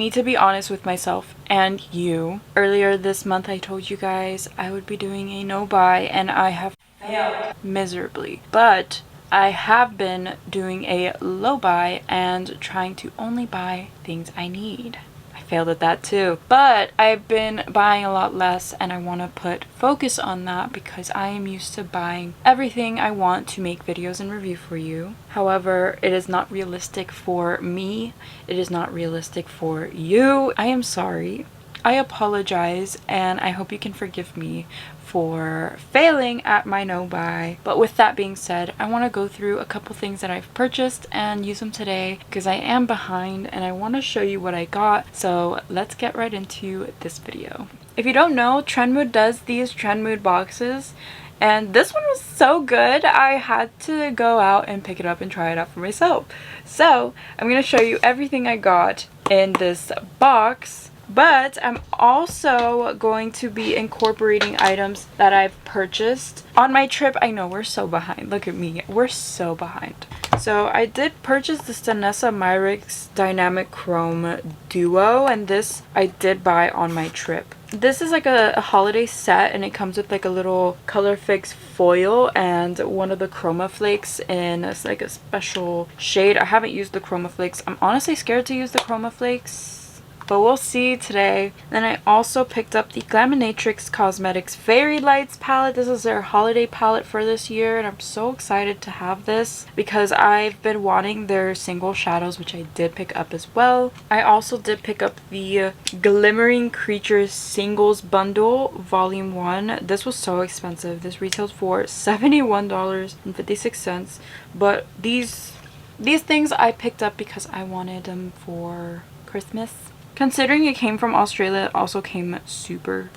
need to be honest with myself and you. Earlier this month I told you guys I would be doing a no buy, and I have failed miserably. But I have been doing a low buy and trying to only buy things I need. I failed at that too. But I've been buying a lot less, and I want to put focus on that because I am used to buying everything I want to make videos and review for you. However, it is not realistic for me. It is not realistic for you. I am sorry. I apologize, and I hope you can forgive me for failing at my no buy. But with that being said, I want to go through a couple things that I've purchased and use them today because I am behind and I want to show you what I got. So let's get right into this video. If you don't know, Trendmood does these Trendmood boxes, and this one was so good I had to go out and pick it up and try it out for myself. So I'm going to show you everything I got in this box. But I'm also going to be incorporating items that I've purchased on my trip. I know we're so behind. Look at me. We're so behind. So I did purchase this Danessa Myricks Dynamic Chrome Duo, and this I did buy on my trip. This is like a holiday set, and it comes with like a little color fix foil and one of the chroma flakes in it's like a special shade. I haven't used the chroma flakes. I'm honestly scared to use the chroma flakes, but we'll see today. Then I also picked up the Glaminatrix Cosmetics Fairy Lights palette. This is their holiday palette for this year, and I'm so excited to have this because I've been wanting their single shadows, which I did pick up as well. I also did pick up the Glimmering Creatures Singles Bundle Volume 1. This was so expensive. This retails for $71.56, but these things I picked up because I wanted them for Christmas. Considering it came from Australia, it also came super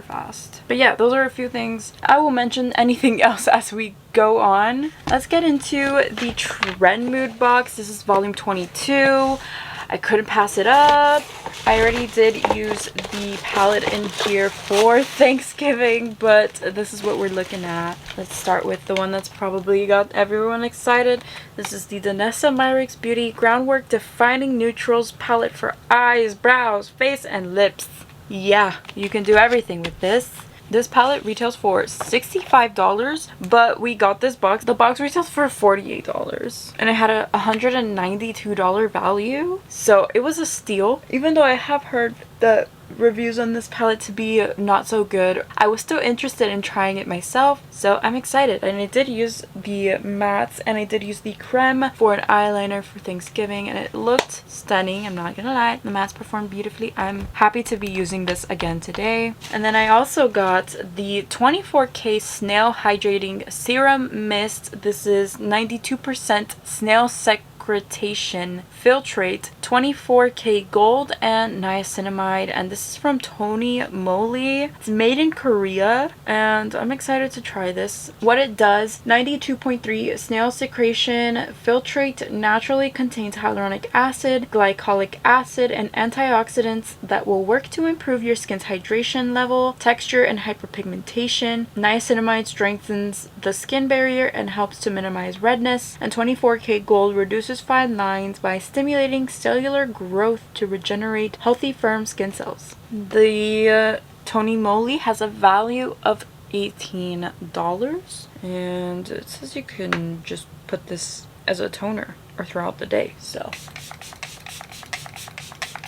fast. But yeah, those are a few things. I will mention anything else as we go on. Let's get into the Trendmood box. This is volume 22. I couldn't pass it up. I already did use the palette in here for Thanksgiving, but this is what we're looking at. Let's start with the one that's probably got everyone excited. This is the Danessa Myricks Beauty Groundwork Defining Neutrals palette for eyes, brows, face, and lips. Yeah, you can do everything with this. This palette retails for $65, but we got this box. The box retails for $48, and it had a $192 value, so it was a steal. Even though I have heard the reviews on this palette to be not so good, I was still interested in trying it myself, so I'm excited. And I did use the mattes, and I did use the creme for an eyeliner for Thanksgiving, and it looked stunning. I'm not gonna lie, the mattes performed beautifully. I'm happy to be using this again today. And then I also got the 24K Snail Hydrating Serum Mist. This is 92% snail secretion filtrate, 24K gold and niacinamide, and this is from Tony Moly. It's made in Korea, and I'm excited to try this. What it does: 92.3 snail secretion filtrate naturally contains hyaluronic acid, glycolic acid, and antioxidants that will work to improve your skin's hydration level, texture, and hyperpigmentation. Niacinamide strengthens the skin barrier and helps to minimize redness, and 24K gold reduces fine lines by stimulating cellular growth to regenerate healthy, firm skin cells. The Tony Moly has a value of $18, and it says you can just put this as a toner or throughout the day, so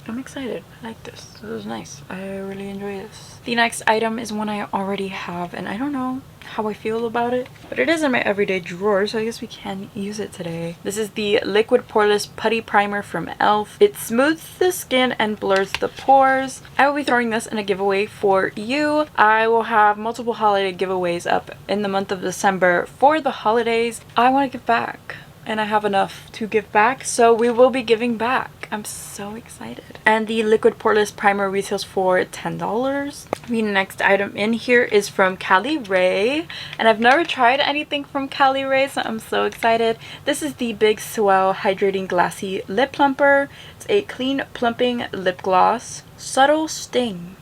I'm excited. I like this. This is nice. I really enjoy this. The next item is one I already have, and I don't know how I feel about it, but it is in my everyday drawer, so I guess we can use it today. This is the Liquid Poreless Putty Primer from e.l.f. It smooths the skin and blurs the pores. I will be throwing this in a giveaway for you. I will have multiple holiday giveaways up in the month of December for the holidays. I want to give back, and I have enough to give back, so we will be giving back. I'm so excited. And the Liquid Poreless Primer retails for $10. The next item in here is from Cali Ray, and I've never tried anything from Cali Ray, so I'm so excited. This is the Big Swell Hydrating Glassy Lip Plumper. It's a clean plumping lip gloss. Subtle sting.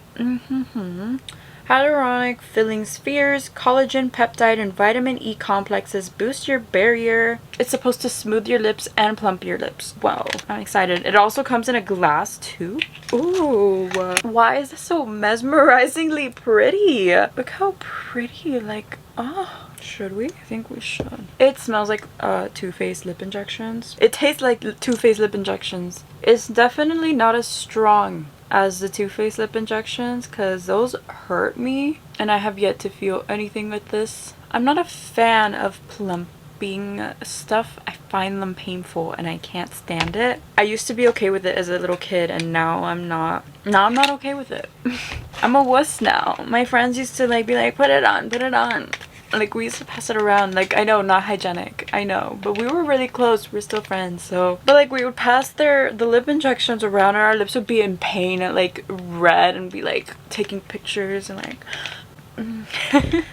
Hyaluronic filling spheres, collagen, peptide, and vitamin E complexes boost your barrier. It's supposed to smooth your lips and plump your lips. Wow, I'm excited. It also comes in a glass too. Ooh, why is this so mesmerizingly pretty? Look how pretty, like, oh. Should we? I think we should. It smells like Too Faced lip injections. It tastes like Too Faced lip injections. It's definitely not as strong as the Too Faced lip injections because those hurt me and I have yet to feel anything with this. I'm not a fan of plumping stuff. I find them painful and I can't stand it. I used to be okay with it as a little kid and now I'm not. Now I'm not okay with it. I'm a wuss now. My friends used to like be like, put it on, put it on. Like, we used to pass it around. Like, I know, not hygienic, I know, but we were really close. We're still friends, so. But like, we would pass the lip injections around and our lips would be in pain and like red and be like taking pictures and like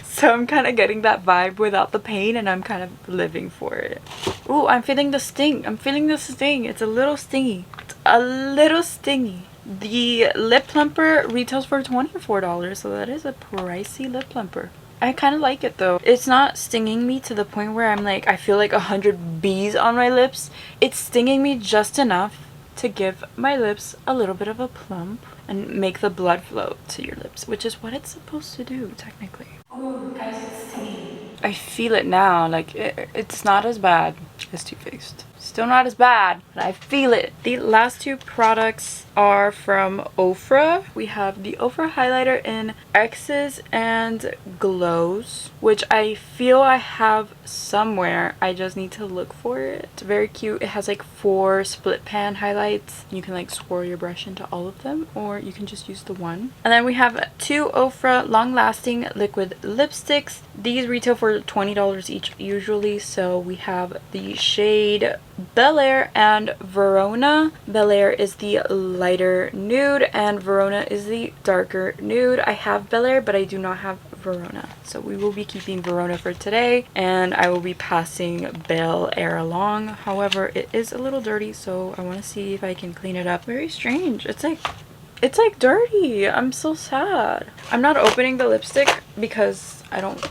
so I'm kind of getting that vibe without the pain and I'm kind of living for it. Ooh, I'm feeling the sting. I'm feeling the sting. It's a little stingy. It's a little stingy. The lip plumper retails for $24, so that is a pricey lip plumper. I kind of like it though. It's not stinging me to the point where I'm like, I feel like 100 bees on my lips. It's stinging me just enough to give my lips a little bit of a plump and make the blood flow to your lips, which is what it's supposed to do technically. Oh, guys, it's stinging. I feel it now. Like, it's not as bad as Too Faced. Still not as bad, but I feel it. The last two products are from Ofra. We have the Ofra highlighter in X's and Glows, which I feel I have somewhere. I just need to look for it. It's very cute. It has like 4 split pan highlights. You can like swirl your brush into all of them, or you can just use the one. And then we have 2 Ofra long-lasting liquid lipsticks. These retail for $20 each usually. So we have the shade Bel Air and Verona. Bel Air is the lighter nude and Verona is the darker nude. I have Bel Air, but I do not have Verona. So we will be keeping Verona for today and I will be passing Bel Air along. However, it is a little dirty, so I want to see if I can clean it up. Very strange. It's like dirty. I'm so sad. I'm not opening the lipstick because I don't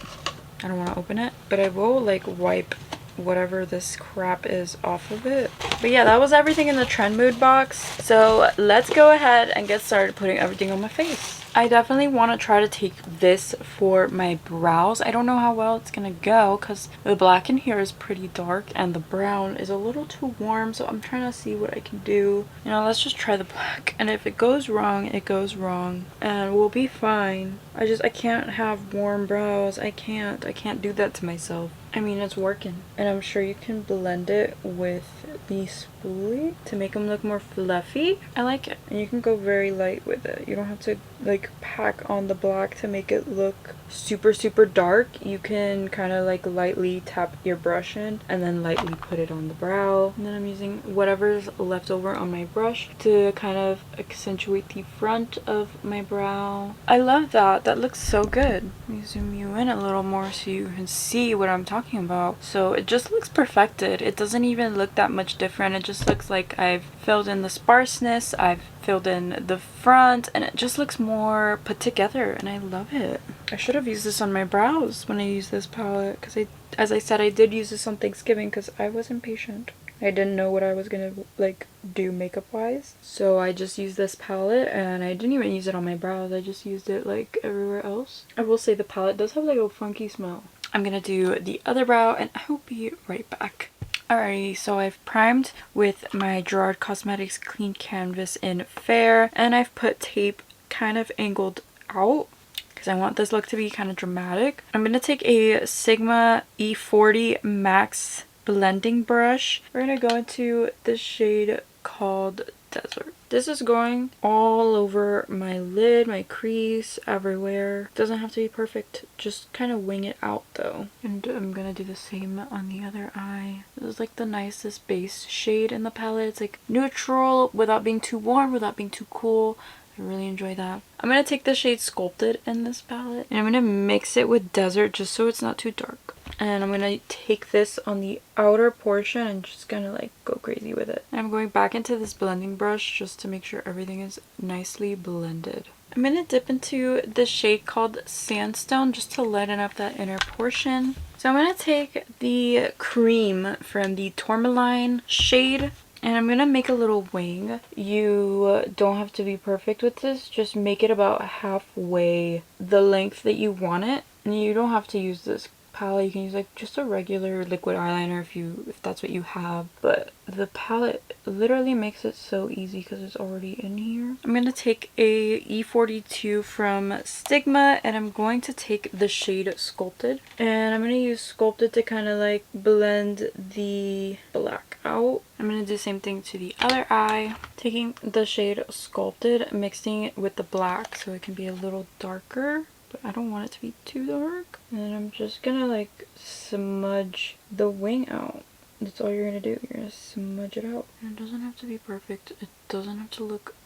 want to open it, but I will like wipe whatever this crap is off of it. But yeah, that was everything in the Trendmood box. So let's go ahead and get started putting everything on my face. I definitely want to try to take this for my brows. I don't know how well it's gonna go because the black in here is pretty dark and the brown is a little too warm, so I'm trying to see what I can do. You know, let's just try the black, and if it goes wrong, it goes wrong and we'll be fine. I can't have warm brows. I can't do that to myself. I mean, it's working, and I'm sure you can blend it with the spoolie to make them look more fluffy. I like it, and you can go very light with it. You don't have to like pack on the black to make it look super dark. You can kind of like lightly tap your brush in and then lightly put it on the brow, and then I'm using whatever's left over on my brush to kind of accentuate the front of my brow. I love that. That looks so good. Let me zoom you in a little more so you can see what I'm talking about. So it just looks perfected. It doesn't even look that much different. It just looks like I've filled in the sparseness, I've filled in the front, and it just looks more put together, and I love it. I should have used this on my brows when I used this palette, because as I said, I did use this on Thanksgiving because I was impatient. I didn't know what I was gonna like do makeup wise, so I just used this palette, and I didn't even use it on my brows. I just used it like everywhere else. I will say the palette does have like a funky smell. I'm gonna do the other brow and I will be right back. Alrighty, so I've primed with my Gerard Cosmetics Clean Canvas in Fair, and I've put tape kind of angled out because I want this look to be kind of dramatic. I'm gonna take a Sigma E40 Max blending brush. We're gonna go into the shade called Desert. This is going all over my lid, my crease, everywhere. Doesn't have to be perfect, just kind of wing it out though. And I'm gonna do the same on the other eye. This is like the nicest base shade in the palette. It's like neutral without being too warm, without being too cool. I really enjoy that. I'm gonna take the shade Sculpted in this palette and I'm gonna mix it with Desert just so it's not too dark. And I'm gonna take this on the outer portion and just gonna like go crazy with it. And I'm going back into this blending brush just to make sure everything is nicely blended. I'm going to dip into the shade called Sandstone just to lighten up that inner portion. So I'm going to take the cream from the Tourmaline shade and I'm going to make a little wing. You don't have to be perfect with this. Just make it about halfway the length that you want it. And you don't have to use this palette. You can use like just a regular liquid eyeliner if that's what you have, but the palette literally makes it so easy because it's already in here. I'm going to take a E42 from Stigma and I'm going to take the shade Sculpted, and I'm going to use Sculpted to kind of like blend the black out. I'm going to do the same thing to the other eye, taking the shade Sculpted, mixing it with the black so it can be a little darker. I don't want it to be too dark. And I'm just gonna like smudge the wing out. That's all you're gonna do. You're gonna smudge it out. And it doesn't have to be perfect. It doesn't have to look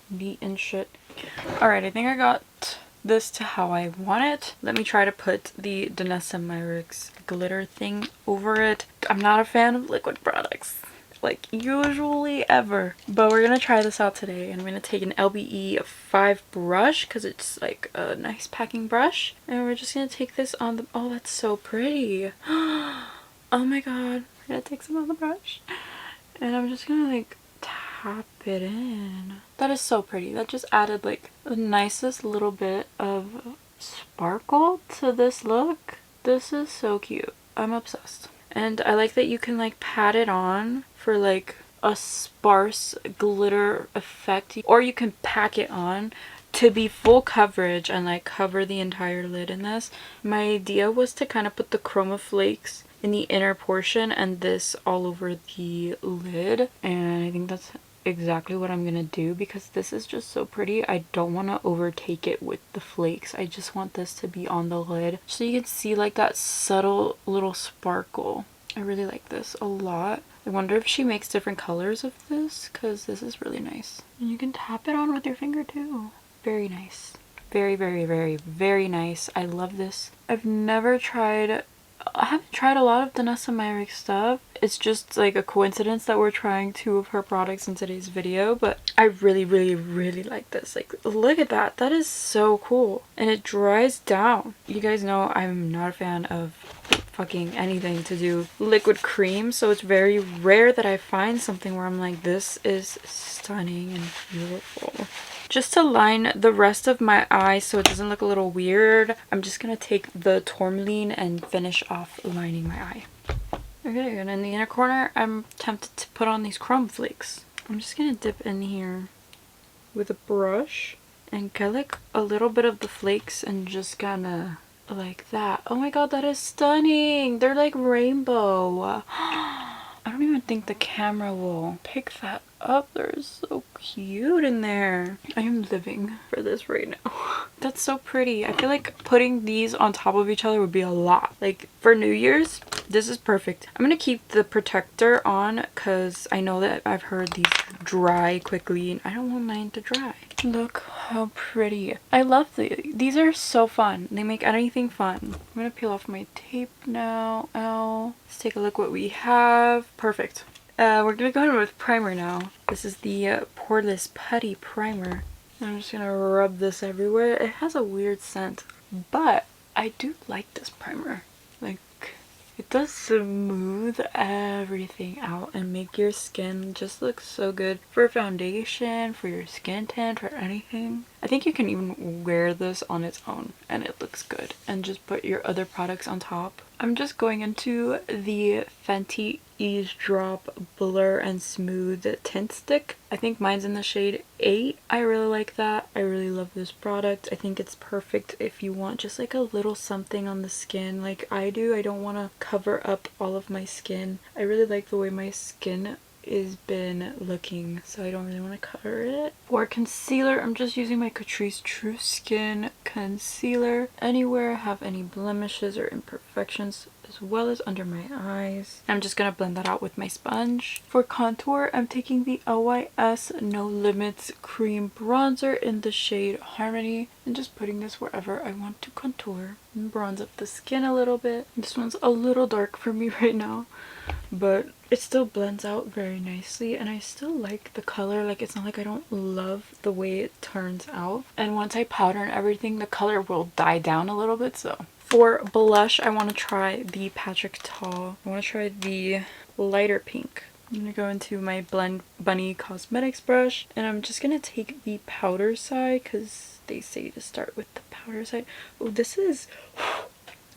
neat and shit. Alright, I think I got this to how I want it. Let me try to put the Danessa Myricks glitter thing over it. I'm not a fan of liquid products, like usually ever, but we're gonna try this out today. And I'm gonna take an LBE 5 brush because it's like a nice packing brush, and we're just gonna take this on the— oh, that's so pretty. Oh my god, we're gonna take some on the brush and I'm just gonna like tap it in. That is so pretty. That just added like the nicest little bit of sparkle to this look. This is so cute. I'm obsessed. And I like that you can like pat it on for like a sparse glitter effect, or you can pack it on to be full coverage and like cover the entire lid in this. My idea was to kind of put the chroma flakes in the inner portion and this all over the lid, and I think that's exactly what I'm gonna do because this is just so pretty. I don't want to overtake it with the flakes. I just want this to be on the lid so you can see like that subtle little sparkle. I really like this a lot. I wonder if she makes different colors of this because this is really nice. And you can tap it on with your finger too. Very nice. Very, very, very, very nice. I love this. I haven't tried a lot of Danessa Myricks stuff. It's just like a coincidence that we're trying 2 of her products in today's video, but I really, really, really like this. Like, look at that. That is so cool. And it dries down. You guys know I'm not a fan of fucking anything to do liquid cream, so it's very rare that I find something where I'm like, this is stunning and beautiful. Just to line the rest of my eye so it doesn't look a little weird, I'm just gonna take the tourmaline and finish off lining my eye. Okay, and in the inner corner, I'm tempted to put on these chrome flakes. I'm just gonna dip in here with a brush and get like a little bit of the flakes and just kinda like that. Oh my god, that is stunning! They're like rainbow. I don't even think the camera will pick that up. They're so cute in there. I am living for this right now. That's so pretty. I feel like putting these on top of each other would be a lot. Like for New Year's, this is perfect. I'm gonna keep the protector on because I know that I've heard these dry quickly and I don't want mine to dry. Look how pretty. I love these. These are so fun. They make anything fun. I'm gonna peel off my tape now. Ow. Let's take a look what we have. Perfect. We're gonna go in with primer now. This is the Poreless Putty Primer. I'm just gonna rub this everywhere. It has a weird scent, but I do like this primer. Like, it does smooth everything out and make your skin just look so good for foundation, for your skin tint, or anything. I think you can even wear this on its own and it looks good, and just put your other products on top. I'm just going into the Fenty Eavesdrop Blur and Smooth Tint Stick. I think mine's in the shade 8. I really like that. I really love this product. I think it's perfect if you want just like a little something on the skin like I do. I don't want to cover up all of my skin. I really like the way my skin is been looking, so I don't really want to cover it. For concealer, I'm just using my Catrice True Skin concealer. Anywhere I have any blemishes or imperfections, as well as under my eyes. I'm just gonna blend that out with my sponge. For contour, I'm taking the LYS No Limits Cream Bronzer in the shade Harmony and just putting this wherever I want to contour and bronze up the skin a little bit. This one's a little dark for me right now, but it still blends out very nicely and I still like the color. Like, it's not like I don't love the way it turns out. And once I powder and everything, the color will die down a little bit. So for blush, I want to try the Patrick Ta. I want to try the lighter pink. I'm going to go into my Blend Bunny Cosmetics brush and I'm just going to take the powder side because they say to start with the powder side. Oh, this is...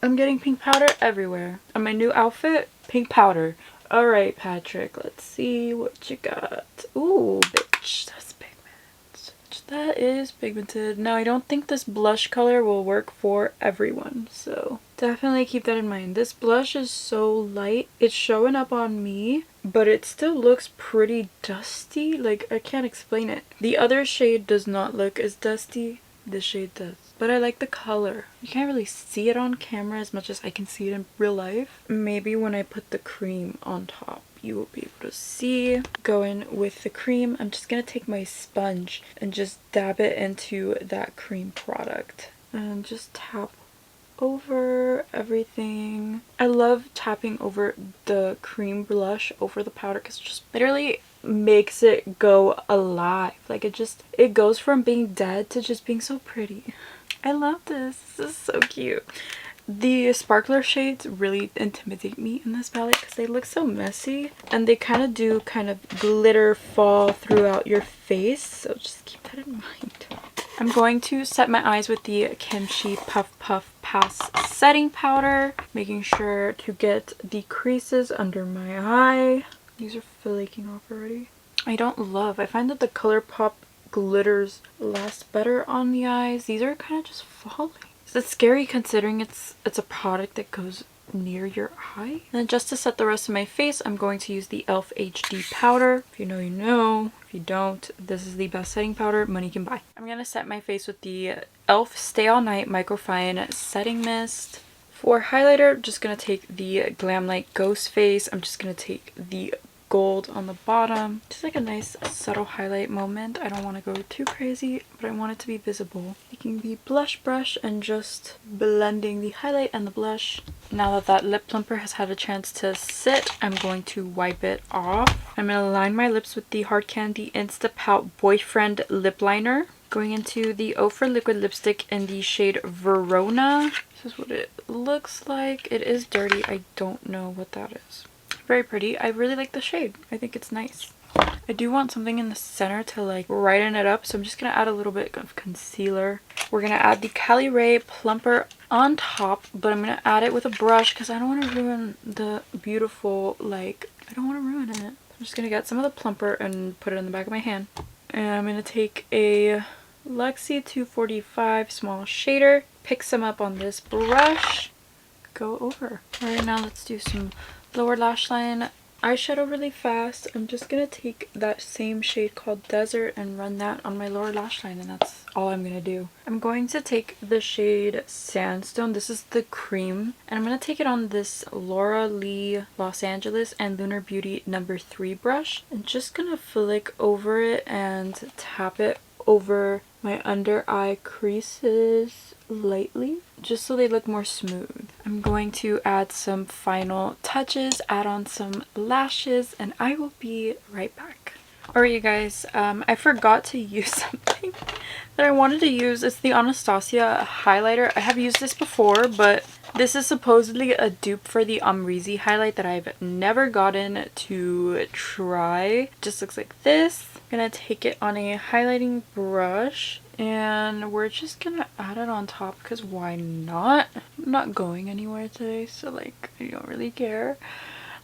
I'm getting pink powder everywhere. On my new outfit, pink powder. Alright, Patrick, let's see what you got. Ooh, bitch, that's pigment. That is pigmented. Now, I don't think this blush color will work for everyone, so definitely keep that in mind. This blush is so light. It's showing up on me, but it still looks pretty dusty. Like, I can't explain it. The other shade does not look as dusty. This shade does. But I like the color. You can't really see it on camera as much as I can see it in real life. Maybe when I put the cream on top, you will be able to see. Going with the cream, I'm just going to take my sponge and just dab it into that cream product. And just tap over everything. I love tapping over the cream blush over the powder because it just literally makes it go alive. Like, it goes from being dead to just being so pretty. I love this. This is so cute. The sparkler shades really intimidate me in this palette because they look so messy and they kind of do glitter fall throughout your face, so just keep that in mind. I'm going to set my eyes with the Kimchi Puff Puff Pass setting powder, making sure to get the creases under my eye. These are flaking off already. I find that the ColourPop glitters last better on the eyes. These are kind of just falling. It's scary considering it's a product that goes near your eye. And then just to set the rest of my face, I'm going to use the e.l.f. HD powder. If you know, you know. If you don't, this is the best setting powder money can buy. I'm gonna set my face with the e.l.f. Stay All Night Microfine Setting Mist. For highlighter, I'm just gonna take the Glamlight Ghost Face. I'm just gonna take the gold on the bottom. Just like a nice subtle highlight moment. I don't want to go too crazy, but I want it to be visible. Taking the blush brush and just blending the highlight and the blush. Now that that lip plumper has had a chance to sit, I'm going to wipe it off. I'm going to line my lips with the Hard Candy Insta Pout Boyfriend Lip Liner. Going into the Ofra Liquid Lipstick in the shade Verona. This is what it looks like. It is dirty. I don't know what that is. Very pretty. I really like the shade. I think it's nice. I do want something in the center to like brighten it up, so I'm just going to add a little bit of concealer. We're going to add the Cali Ray Plumper on top, but I'm going to add it with a brush because I don't want to ruin the beautiful, I don't want to ruin it. I'm just going to get some of the plumper and put it in the back of my hand. And I'm going to take a Luxie 245 small shader, pick some up on this brush, go over. Alright, now let's do some lower lash line eyeshadow really fast. I'm just gonna take that same shade called Desert and run that on my lower lash line, and that's all I'm gonna do. I'm going to take the shade Sandstone. This is the cream, and I'm gonna take it on this Laura Lee Los Angeles and Lunar Beauty No. 3 brush. I'm just gonna flick over it and tap it over my under eye creases lightly, just so they look more smooth. I'm going to add some final touches, add on some lashes, and I will be right back. Alright, you guys, I forgot to use something that I wanted to use. It's the Anastasia highlighter. I have used this before, but this is supposedly a dupe for the Amrezy highlight that I've never gotten to try. It just looks like this. I'm gonna take it on a highlighting brush and we're just gonna add it on top because why not? I'm not going anywhere today, so I don't really care.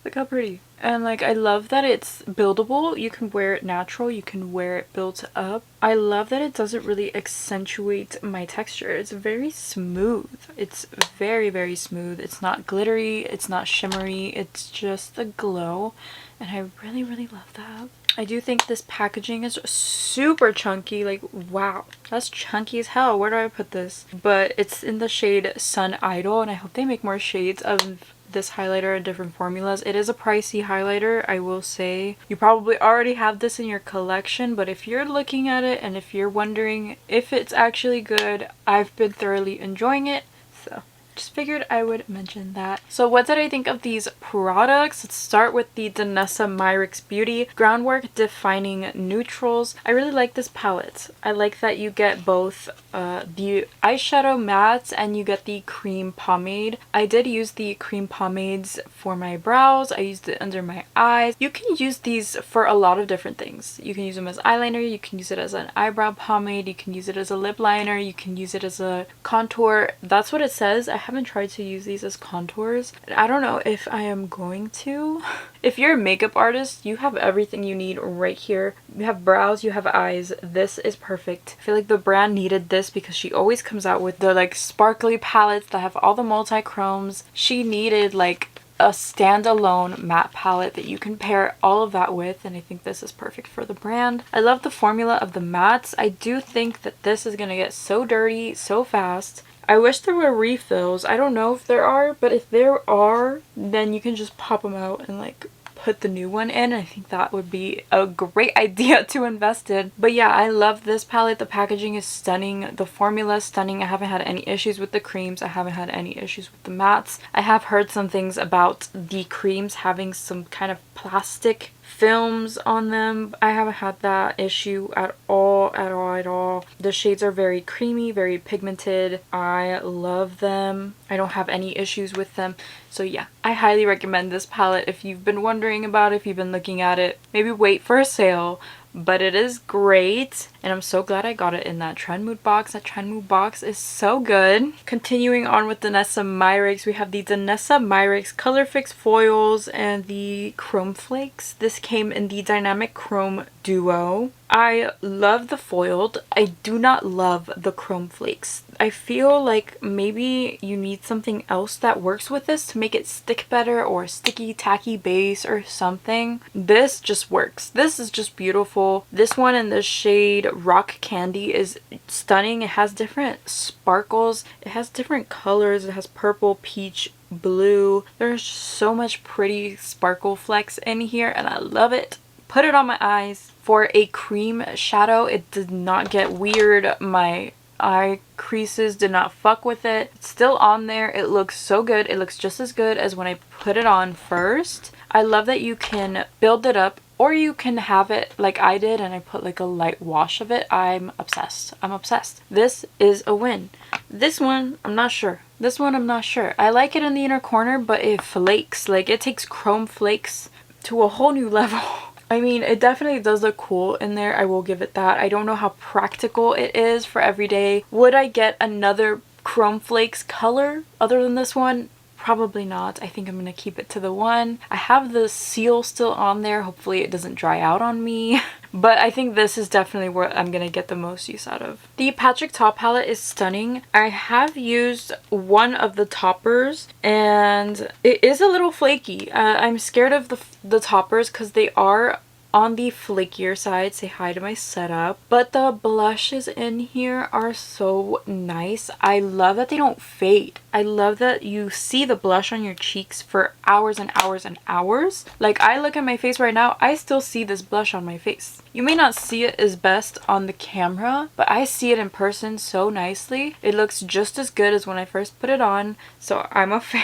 Look how pretty. And I love that it's buildable. You can wear it natural, you can wear it built up. I love that it doesn't really accentuate my texture. It's very smooth. It's very, very smooth. It's not glittery, it's not shimmery, it's just the glow. And I really, really love that. I do think this packaging is super chunky. Wow, that's chunky as hell. Where do I put this? But it's in the shade Sun Idol, and I hope they make more shades of this highlighter in different formulas. It is a pricey highlighter, I will say. You probably already have this in your collection, but if you're looking at it and if you're wondering if it's actually good, I've been thoroughly enjoying it. So just figured I would mention that. So what did I think of these products? Let's start with the Danessa Myricks Beauty Groundwork Defining Neutrals. I really like this palette. I like that you get both the eyeshadow mattes and you get the cream pomade. I did use the cream pomades for my brows. I used it under my eyes. You can use these for a lot of different things. You can use them as eyeliner, you can use it as an eyebrow pomade, you can use it as a lip liner, you can use it as a contour. That's what it says. I haven't tried to use these as contours. I don't know if I am going to. If you're a makeup artist, you have everything you need right here. You have brows, you have eyes. This is perfect. I feel like the brand needed this because she always comes out with the like sparkly palettes that have all the multi-chromes. She needed like a standalone matte palette that you can pair all of that with, and I think this is perfect for the brand. I love the formula of the mattes. I do think that this is gonna get so dirty so fast. I wish there were refills. I don't know if there are, but if there are, then you can just pop them out and like put the new one in. I think that would be a great idea to invest in. But yeah, I love this palette. The packaging is stunning. The formula is stunning. I haven't had any issues with the creams. I haven't had any issues with the mattes. I have heard some things about the creams having some kind of plastic films on them. I haven't had that issue at all, at all, at all. The shades are very creamy, very pigmented. I love them. I don't have any issues with them. So yeah, I highly recommend this palette if you've been wondering about it, if you've been looking at it. Maybe wait for a sale. But it is great, and I'm so glad I got it in that Trendmood box. That Trendmood box is so good. Continuing on with Danessa Myricks, we have the Danessa Myricks Color Fix Foils and the Chrome Flakes. This came in the Dynamic Chrome Duo. I love the foiled. I do not love the Chrome Flakes. I feel like maybe you need something else that works with this to make it stick better, or a sticky tacky base or something. This just works. This is just beautiful. This one in the shade Rock Candy is stunning. It has different sparkles. It has different colors. It has purple, peach, blue. There's so much pretty sparkle flecks in here and I love it. Put it on my eyes. For a cream shadow, it did not get weird. My eye creases did not fuck with it. It's still on there. It looks so good. It looks just as good as when I put it on first. I love that you can build it up, or you can have it like I did and I put like a light wash of it. I'm obsessed. I'm obsessed. This is a win. This one, I'm not sure. This one, I'm not sure. I like it in the inner corner, but it flakes. Like, it takes chrome flakes to a whole new level. I mean, it definitely does look cool in there. I will give it that. I don't know how practical it is for every day. Would I get another Chrome Flakes color other than this one? Probably not. I think I'm going to keep it to the one. I have the seal still on there. Hopefully it doesn't dry out on me. But I think this is definitely what I'm going to get the most use out of. The Patrick Top palette is stunning. I have used one of the toppers and it is a little flaky. I'm scared of the toppers because they are on the flakier side. Say hi to my setup. But the blushes in here are so nice. I love that they don't fade. I love that you see the blush on your cheeks for hours and hours and hours. Like, I look at my face right now, I still see this blush on my face. You may not see it as best on the camera, but I see it in person so nicely. It looks just as good as when I first put it on, so I'm a fan.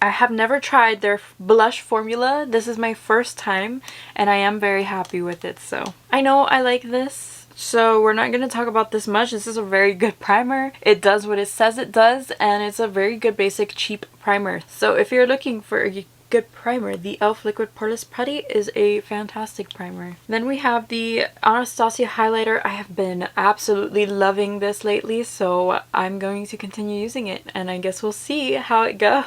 I have never tried their blush formula. This is my first time and I am very happy with it. So I know I like this. So we're not going to talk about this much. This is a very good primer. It does what it says it does and it's a very good basic cheap primer. So if you're looking for a good primer, the e.l.f. Liquid Poreless Putty is a fantastic primer. Then we have the Anastasia highlighter. I have been absolutely loving this lately, so I'm going to continue using it and I guess we'll see how it goes.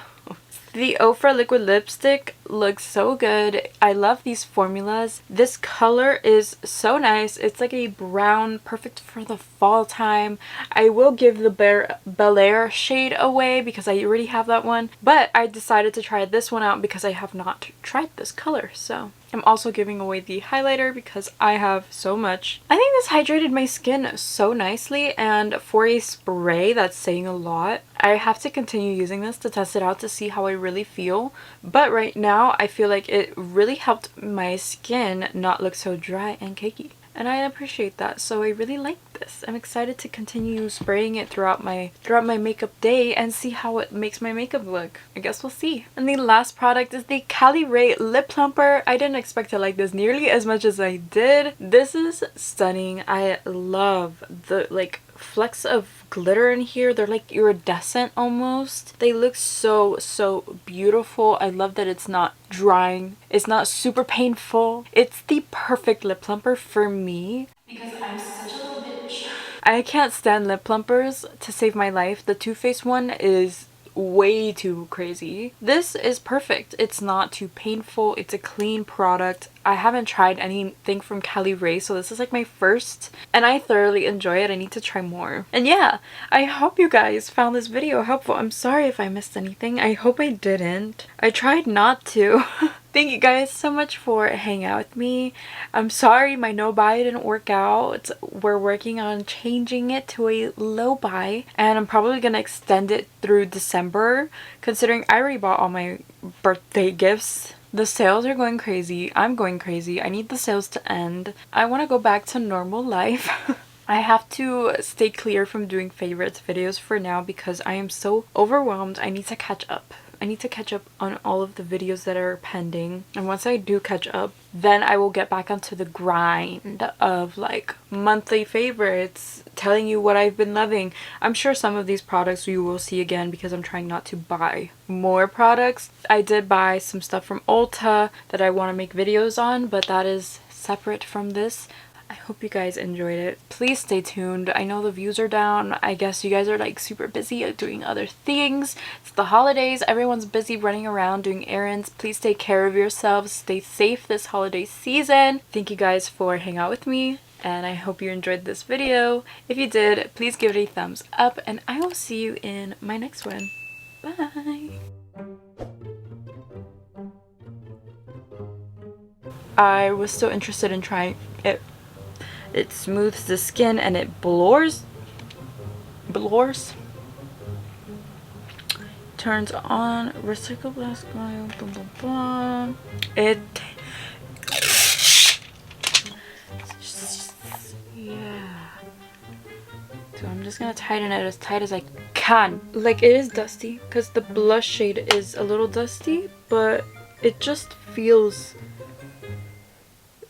The Ofra liquid lipstick looks so good. I love these formulas. This color is so nice. It's like a brown, perfect for the fall time. I will give the Bel Air shade away because I already have that one. But I decided to try this one out because I have not tried this color. So I'm also giving away the highlighter because I have so much. I think this hydrated my skin so nicely, and for a spray, that's saying a lot. I have to continue using this to test it out to see how I really feel, but right now I feel like it really helped my skin not look so dry and cakey. And I appreciate that, so I really like this. I'm excited to continue spraying it throughout my makeup day and see how it makes my makeup look. I guess we'll see. And the last product is the Cali Ray Lip Plumper. I didn't expect to like this nearly as much as I did. This is stunning. I love the flecks of glitter in here. They're like iridescent almost. They look so beautiful. I love that it's not drying. It's not super painful. It's the perfect lip plumper for me because I'm such a little bitch. I can't stand lip plumpers to save my life. The Too Faced one is way too crazy. This is perfect. It's not too painful. It's a clean product. I haven't tried anything from Cali Ray, so this is like my first, and I thoroughly enjoy it. I need to try more. And yeah, I hope you guys found this video helpful. I'm sorry if I missed anything. I hope I didn't. I tried not to. Thank you guys so much for hanging out with me. I'm sorry my no buy didn't work out. We're working on changing it to a low buy, and I'm probably gonna extend it through December, considering I already bought all my birthday gifts. The sales are going crazy. I'm going crazy. I need the sales to end. I want to go back to normal life. I have to stay clear from doing favorites videos for now because I am so overwhelmed. I need to catch up. I need to catch up on all of the videos that are pending, and once I do catch up, then I will get back onto the grind of like monthly favorites, telling you what I've been loving. I'm sure some of these products you will see again because I'm trying not to buy more products. I did buy some stuff from Ulta that I want to make videos on, but that is separate from this. I hope you guys enjoyed it. Please stay tuned. I know the views are down. I guess you guys are like super busy doing other things. It's the holidays. Everyone's busy running around doing errands. Please take care of yourselves. Stay safe this holiday season. Thank you guys for hanging out with me, and I hope you enjoyed this video. If you did, please give it a thumbs up, and I will see you in my next one. Bye! I was so interested in trying it. It smooths the skin and it blurs. Turns on recycle glass oil. Blah, blah, blah. Yeah. So I'm just gonna tighten it as tight as I can. Like, it is dusty because the blush shade is a little dusty, but it just feels.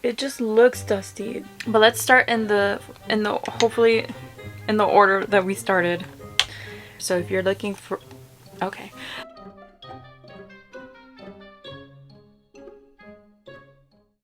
It just looks dusty. But let's start hopefully in the order that we started. So if you're looking for, okay.